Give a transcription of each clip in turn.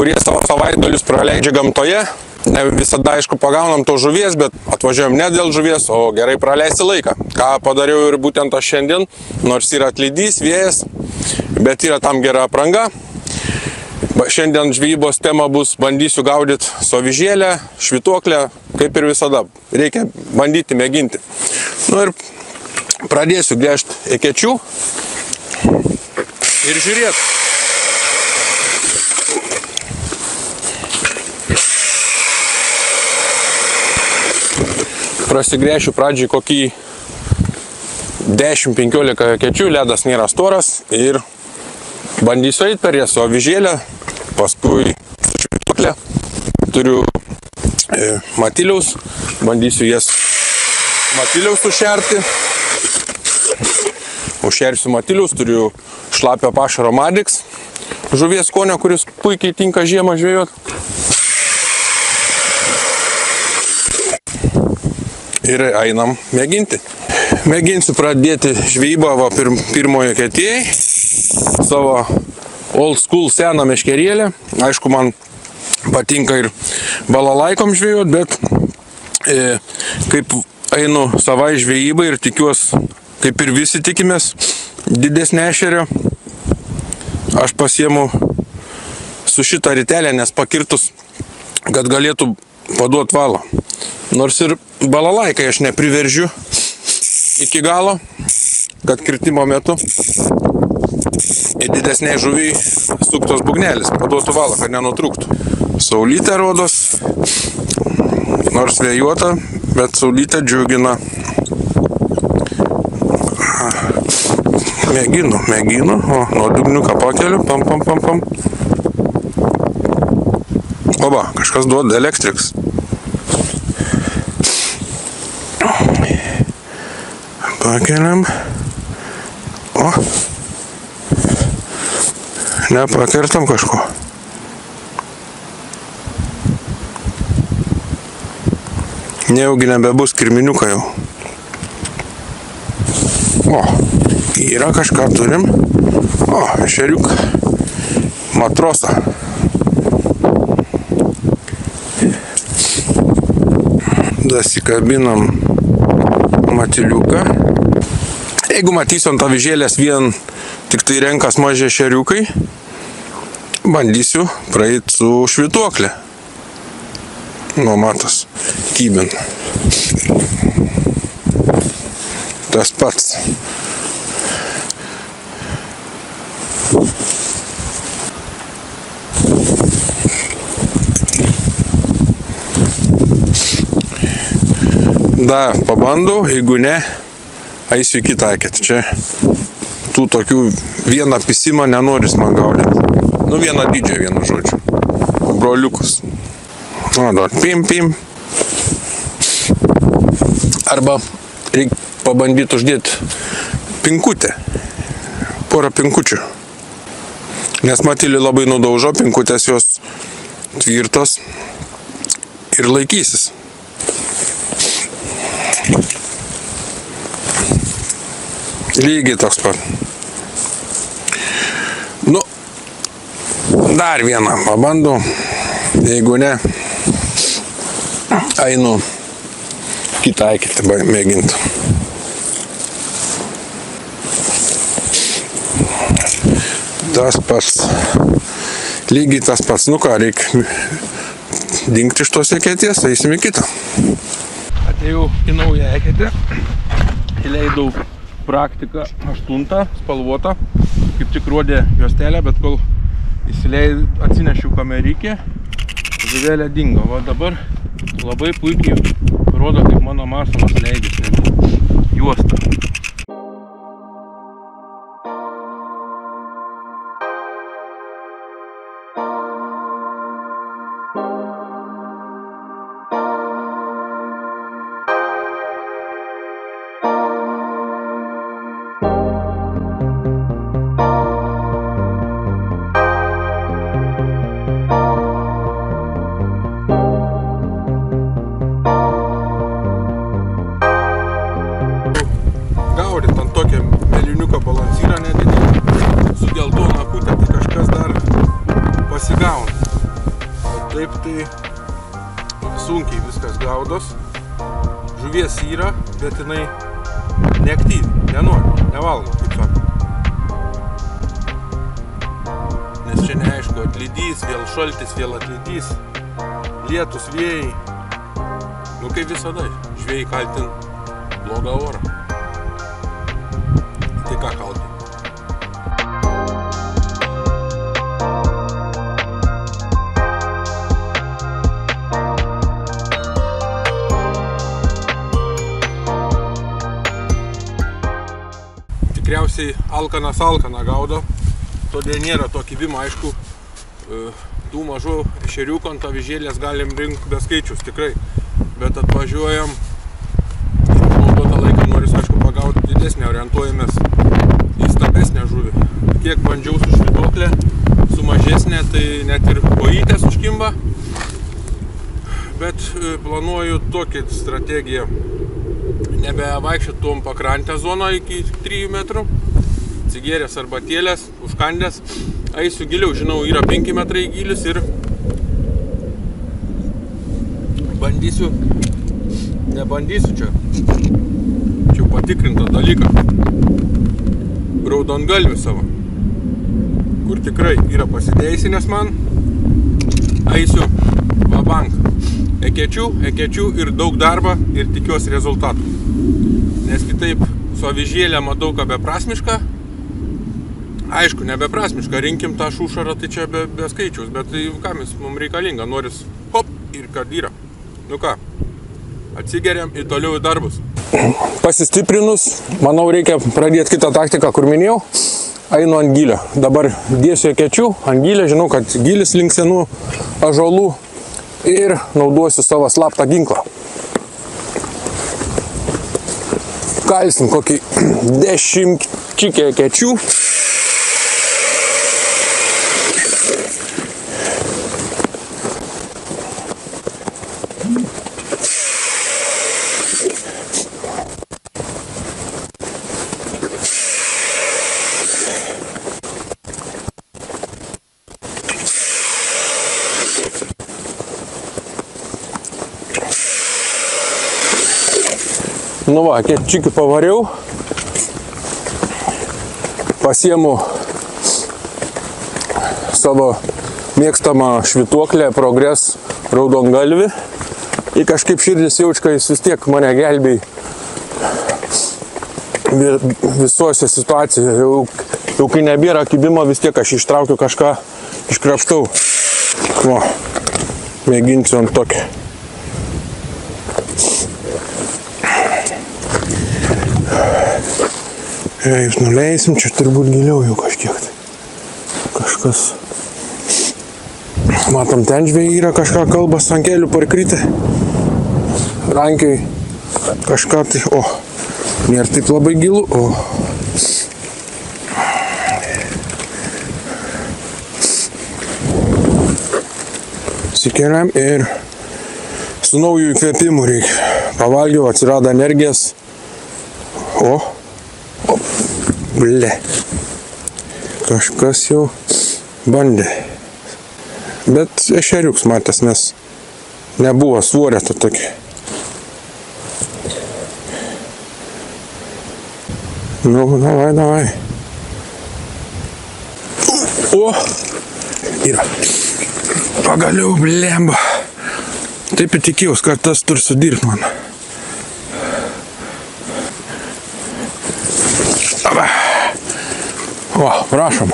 kurie savo savaitgalius praleidžia gamtoje. Ne visada, aišku, pagaunam to žuvies, bet atvažiuojam ne dėl žuvies, o gerai praleisti laiką. Ką padariau ir būtent aš šiandien, nors yra atlydys, vėjas, bet yra tam gera apranga. Šiandien žvejybos tema bus bandysiu gaudyti su avižėlę, švytuoklę, kaip ir visada. Reikia bandyti, mėginti. Nu ir pradėsiu gręžti ekečių ir žiūrėti. Prasigręšiu pradžiai kokį 10-15 ekečių, ledas nėra storas ir bandysiu eiti per jas su avižėlę, paskui su švytuoklė. Turiu matiliaus, bandysiu jas matiliaus užšerti. Užšersiu matiliaus, turiu šlapio pašaro Madix, žuvies skonio, kuris puikiai tinka žiemą žvejot. Ir einam mėginti. Mėginsiu pradėti žvejybą pirmojo eketėjai, savo old school seną meškerėlę. Aišku, man patinka ir balalaikom žvejot, bet kaip einu savai žvejybai ir tikiuosi, kaip ir visi tikimės, didesnė ešerio, aš pasiemu su šitą ritelę, nes pakirtus, kad galėtų paduot valą. Nors ir balalaikai aš nepriveržiu iki galo, kad kirtimo metu į didesniai žuviai suktos būgnelis, paduotų valą, kad nenutrūktų. Saulytė rodos, nors vėjuota, bet saulytė džiugina. Mėginu, o nuo dugniuką pakeliu, pam. Oba, kažkas duoda Electrics. Pakeliam. O. Nepakirtam kažko. Nejaugi nebebus kirminiuką jau. O. Yra kažką turim. O, ešeriuką. Matrosą. Dasikabinam matiliuką. Jeigu matysiu ant avižėlės vien tik tai renkas maži ešeriukai, bandysiu praeiti su švytuoklė. Nu, matos, kybin. Tas pats. Da, pabandau, jeigu ne, eisiu į kitą eketę. Čia tų tokių vieną pisimą nenoris man gaudyti. Nu, vieną didžią, vienu žodžiu. Broliukus. O, dar pim. Arba reikia pabandyti uždėti pinkutę. Porą pinkučių. Nes matilį labai nudaužo, pinkutės jos tvirtos ir laikysis. Lygiai toks pat. Nu, dar vieną pabandau. Jeigu ne, einu kitą eketę mėginti. Tas pats. Lygiai tas pats. Nu ką, reikia dingti iš tos eketės, eisim į kitą. Atėjau į naują eketę. Įleidau praktiką 8 spalvotą, kaip tik rodė juostelę, bet kol atsinešiau kamerikį, žuvelė dingo. Va dabar labai puikiai rodo, kaip mano masalas leidžiasi juostą. Balansyrą nedidelį, su geltona putė, tai kažkas dar pasigauna. Taip tai sunkiai viskas gaudos. Žuvies yra, bet jinai neaktyvi, nenori, nevalgo, kaip sako. Nes čia neaišku, atlydys, vėl šaltis, vėl atlydys, lietus, vėjai. Nu kaip visada, žvėjai kaltin blogą orą. Tai ką kaltin? Tikriausiai alkanas alkaną gaudo, todėl nėra to kibimo, aišku, tų mažų ešeriukų ant avižėlės galim rinkti be skaičius, tikrai, bet atvažiuojam, naudotą laiką noris, aišku, pagauti didesnę, orientuojamės į stambesnę žuvį. Kiek bandžiau su švytuoklė, su mažesnė, tai net ir kojytės užkimba, bet planuoju tokią strategiją. Nebevaikščiot tom pakrantę zoną iki 3 metrų, atsigėręs arbatėlės, užkandęs, eisiu giliau, žinau, yra 5 metrai gilis ir bandysiu, nebandysiu čia patikrintą dalyką, raudongalvį savo, kur tikrai yra pasiteisinęs man, eisiu vabank, ekečių ir daug darbą ir tikiuosi rezultatų. Nes kitaip su avižėlė matau, ką beprasmiška. Aišku, nebeprasmiška, rinkim tą šušarą, tai čia be skaičiaus, bet tai kam jis mums reikalinga, noris hop ir kad yra. Nu ką, atsigeriam ir toliau į darbus. Pasistiprinus, manau, reikia pradėti kitą taktiką, kur minėjau, einu ant gylio. Dabar dėsiu ekečių ant gylio, žinau, kad gylis link senų ąžuolų ir nauduosiu savo slaptą ginklą. Kalsim kokį 10 ekečių. Nu va, ekečiukį pavariau, pasiemu savo mėgstamą švytuoklę Progress raudongalvį ir kažkaip širdis jaučia, jis vis tiek mane gelbėj visose situacijose. Jau kai nebėra kibimo, vis tiek aš ištraukiu kažką, iškrapštau. Va, mėginsiu ant tokį. Jūs nuleisim, čia turbūt giliau jau kažkiek. Kažkas. Matom, ten žvėjai yra, kažką kalbas ant kelių parkritę. Rankiai kažką tai, nėra taip labai gilu, Sikeliam ir su naujų įkvėpimų reikia. Pavalgiau, atsirado energijas. Ble. Kažkas jau bandė. Bet ešeriuks matęs, nes nebuvo svorė to tokia. Nu, davai. Yra. Pagaliau, blemba. Taip ir tikėjus, kad tas turi sudirbti man. Prašom,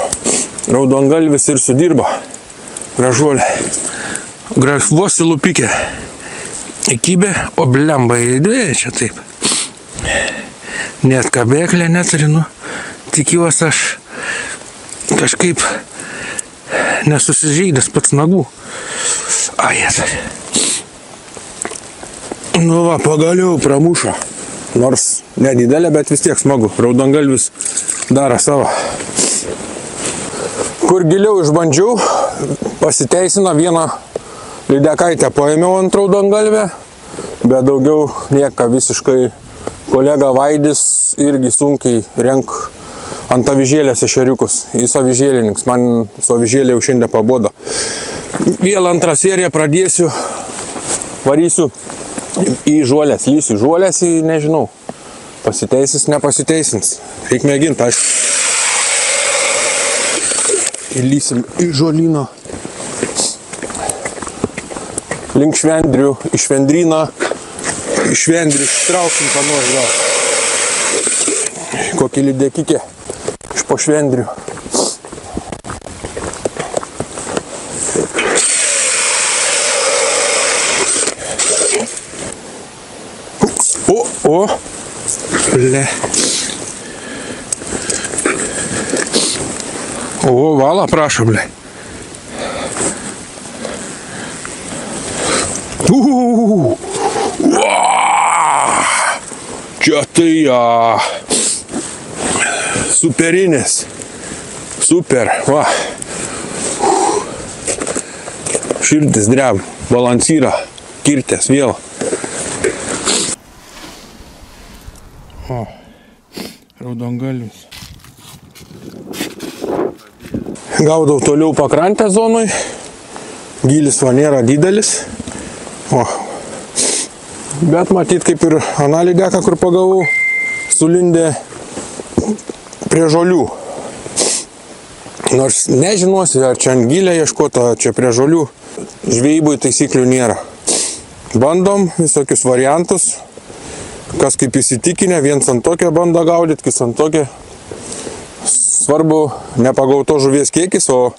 raudongalvis ir sudirbo, gražuolė, vos įlupikė, įkybė, blemba įdėja čia taip. Net kabėklė netarinu, tikiuosi aš kažkaip nesusižeidęs pats nagų. Nu va, pagaliau pramušo, nors nedidelė, bet vis tiek smagu, raudongalvis daro savo. Kur giliau išbandžiau, pasiteisino vieną lydekaitę paėmiau ant raudongalvę, bet daugiau nieka visiškai. Kolega Vaidis irgi sunkiai renk ant avižėlės ešeriukus. Jis avižėlininks, man su avižėlė jau šiandien pabodo. Vėl antrą seriją pradėsiu, varysiu į žuolės, lysiu žuolės į, nežinau, pasiteisins, nepasiteisins. Reik mėginti, aišku. Įlysim į žuolyną. Link švendrių, iš švendryną, iš švendrių ištrauksim panuos gal. Kokį lydekikį iš po švendrių. O, ble. O, valą prašo, ble. Čia tai superinis. Super, va. Širdis dreb, balansyra, kirtės vėl. O, raudongalvis. Gaudau toliau pakrantę zonui. Gylis va nėra didelis. O. Bet matyt, kaip ir aną lydeką, kur pagavau, sulindė prie žolių. Nors nežinosi, ar čia ant gylę ieškota, ar čia prie žolių. Žvejybui taisyklių nėra. Bandom visokius variantus. Kas kaip įsitikinę, viens ant tokią bando gaudyti, kis ant tokią. Svarbu nepagauto žuvies kiekis, o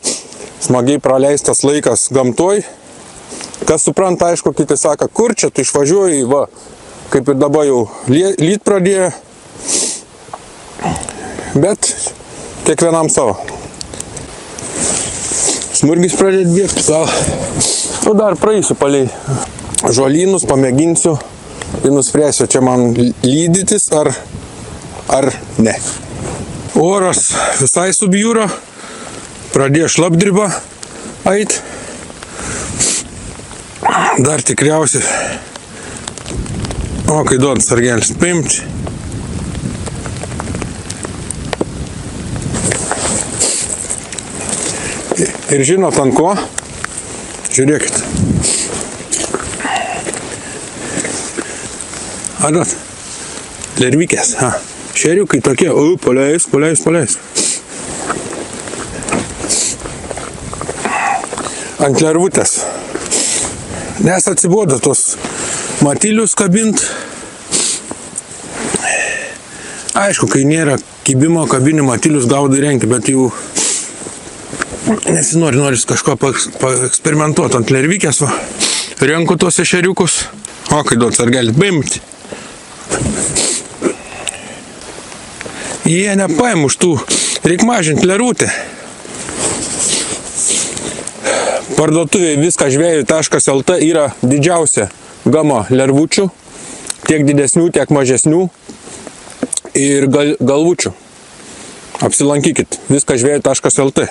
smagiai praleistas laikas gamtoj. Kas supranta, aišku, kiti sako, kur čia tu išvažiuoji, va, kaip ir dabar jau lyt pradėjo. Bet kiekvienam savo. Smurgis pradėt bėgti, gal. Nu, dar praeisiu palei žolynus, pamėginsiu. Ir nuspręsiu, čia man lydytis ar ne. Oras visai subjūro, pradėjo šlapdribą ait. Dar tikriausiai, o kai duot sargelis paimti. Ir žinot ant ko? Žiūrėkit. Adat, lervikės, šeriukai tokie, paleis. Ant lervutės. Nes atsibodo tos matilius kabint. Aišku, kai nėra kibimo kabinių matilius gaudai renki, bet jau nesinori kažko paeksperimentuoti ant lervikės, va. Renku tos ešeriukus, o kai duot sargelį paimti. Jie nepaim už tų, reik mažinti lervutę. Parduotuvėje viskažvejų.lt yra didžiausia gama lervučių, tiek didesnių, tiek mažesnių ir galvučių. Apsilankykit viskažvejų.lt.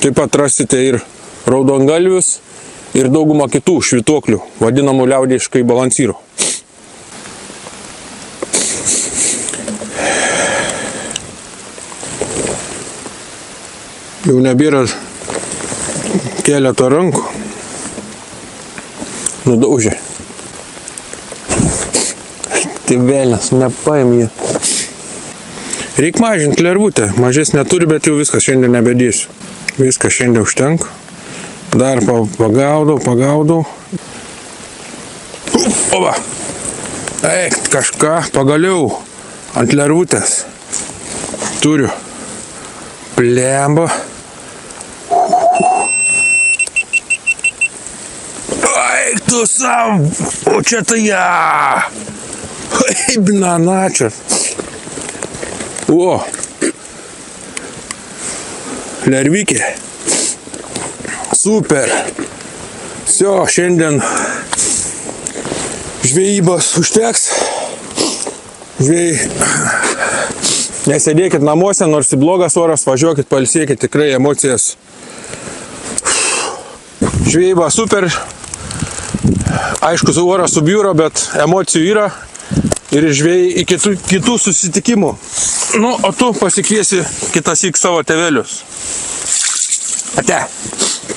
Taip pat rasite ir raudongalvius ir daugumą kitų švytuoklių, vadinamų liaudiškai balansyrų. Jau nebėra keletą rankų. Nudaužė. Tai vėlės, nepaim jį. Reik mažinti lervutę. Mažesnė turi, bet jau viskas šiandien nebedėsiu. Viskas šiandien užtenka. Dar pagaudau. Oba. Eik, kažką pagaliau ant lervutės. Turiu. Plemba. Eik tu sav. O čia tai ja. Eibina načas. O. Lervikė. Super. Всё, šiandien žvejybos užteks. Žvejai. Nesėdėkit namuose, nors į blogas oras, važiuokit, pailsėkit, tikrai emocijas. Žvejyba super. Aišku, oras subjūro, bet emocijų yra. Ir žvejai iki kitų susitikimų. Nu, o tu pasikviesi kitąsyk savo tėvelius. Ate.